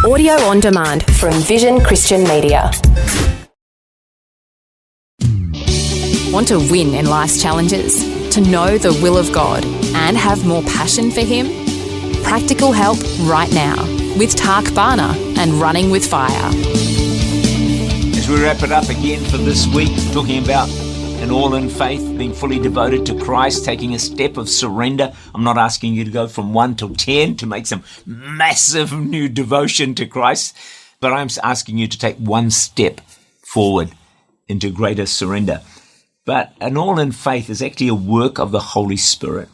Audio on demand from Vision Christian Media. Want to win in life's challenges? To know the will of God and have more passion for Him? Practical help right now with Tak Bhana and Running with Fire. As we wrap it up again for this week, talking about an all-in faith, being fully devoted to Christ, taking a step of surrender. I'm not asking you to go from 1 to 10 to make some massive new devotion to Christ, but I'm asking you to take one step forward into greater surrender. But an all-in faith is actually a work of the Holy Spirit.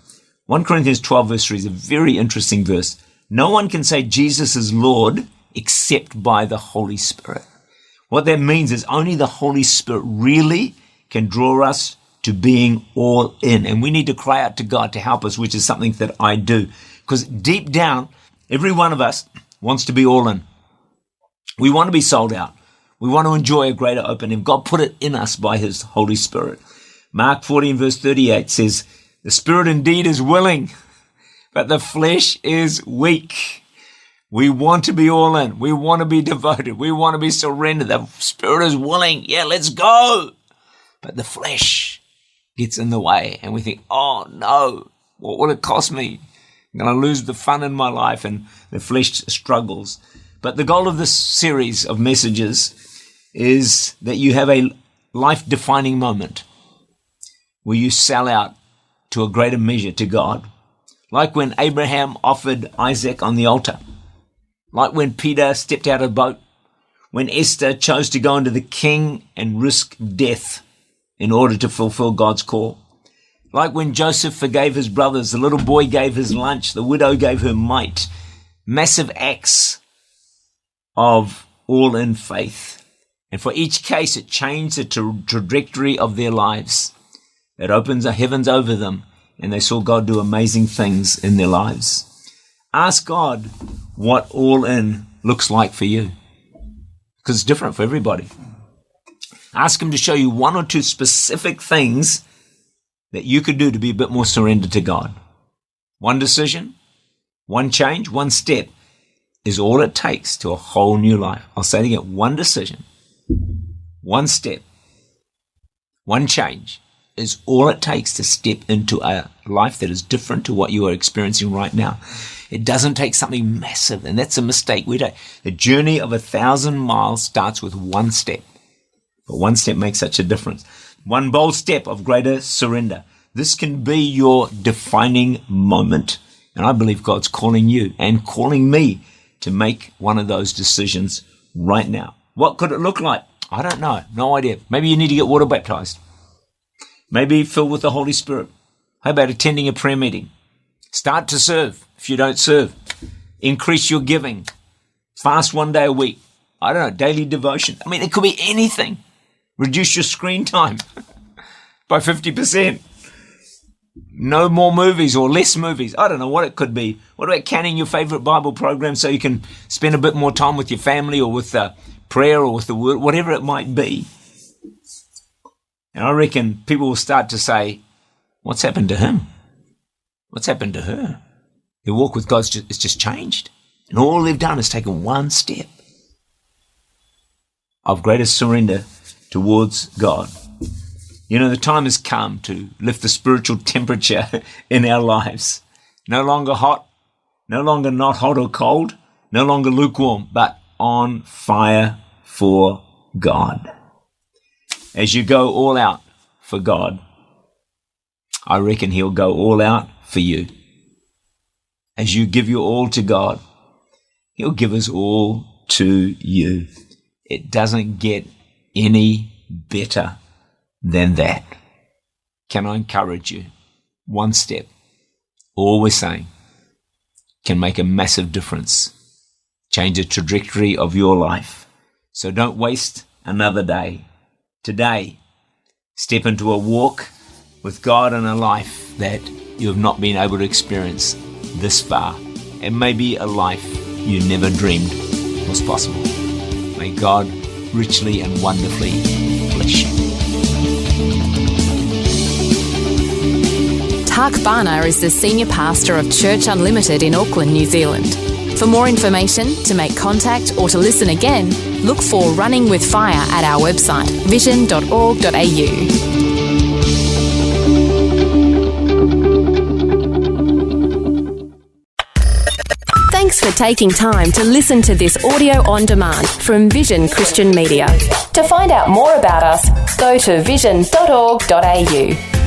1 Corinthians 12 verse 3 is a very interesting verse. No one can say Jesus is Lord except by the Holy Spirit. What that means is only the Holy Spirit really can draw us to being all in. And we need to cry out to God to help us, which is something that I do. Because deep down, every one of us wants to be all in. We want to be sold out. We want to enjoy a greater opening. God put it in us by His Holy Spirit. Mark 14 verse 38 says, the Spirit indeed is willing, but the flesh is weak. We want to be all in. We want to be devoted. We want to be surrendered. The Spirit is willing. Yeah, let's go. But the flesh gets in the way and we think, oh no, what will it cost me? I'm going to lose the fun in my life, and the flesh struggles. But the goal of this series of messages is that you have a life-defining moment where you sell out to a greater measure to God. Like when Abraham offered Isaac on the altar. Like when Peter stepped out of the boat. When Esther chose to go into the king and risk death in order to fulfill God's call. Like when Joseph forgave his brothers, the little boy gave his lunch, the widow gave her mite. Massive acts of all-in faith. And for each case, it changed the trajectory of their lives. It opens the heavens over them, and they saw God do amazing things in their lives. Ask God what all-in looks like for you, because it's different for everybody. Ask Him to show you one or two specific things that you could do to be a bit more surrendered to God. One decision, one change, one step is all it takes to a whole new life. I'll say it again, one decision, one step, one change is all it takes to step into a life that is different to what you are experiencing right now. It doesn't take something massive, and that's a mistake. The journey of 1,000 miles starts with one step. But one step makes such a difference. One bold step of greater surrender. This can be your defining moment. And I believe God's calling you and calling me to make one of those decisions right now. What could it look like? I don't know. No idea. Maybe you need to get water baptized. Maybe filled with the Holy Spirit. How about attending a prayer meeting? Start to serve if you don't serve. Increase your giving. Fast 1 day a week. I don't know, daily devotion. I mean, it could be anything. Reduce your screen time by 50%. No more movies or less movies. I don't know what it could be. What about canning your favorite Bible program so you can spend a bit more time with your family or with prayer or with the Word, whatever it might be. And I reckon people will start to say, what's happened to him? What's happened to her? Their walk with God is just changed. And all they've done is taken one step of greater surrender towards God. You know, the time has come to lift the spiritual temperature in our lives. No longer hot, no longer not hot or cold, no longer lukewarm, but on fire for God. As you go all out for God, I reckon He'll go all out for you. As you give your all to God, He'll give us all to you. It doesn't get any better than that. Can I encourage you? One step, all we're saying, can make a massive difference. Change the trajectory of your life. So don't waste another day. Today, step into a walk with God in a life that you have not been able to experience this far. It may be a life you never dreamed was possible. May God richly and wonderfully bless you. Tak Bhana is the Senior Pastor of Church Unlimited in Auckland, New Zealand. For more information, to make contact or to listen again, look for Running with Fire at our website, vision.org.au. Thanks for taking time to listen to this audio on demand from Vision Christian Media. To find out more about us, go to vision.org.au.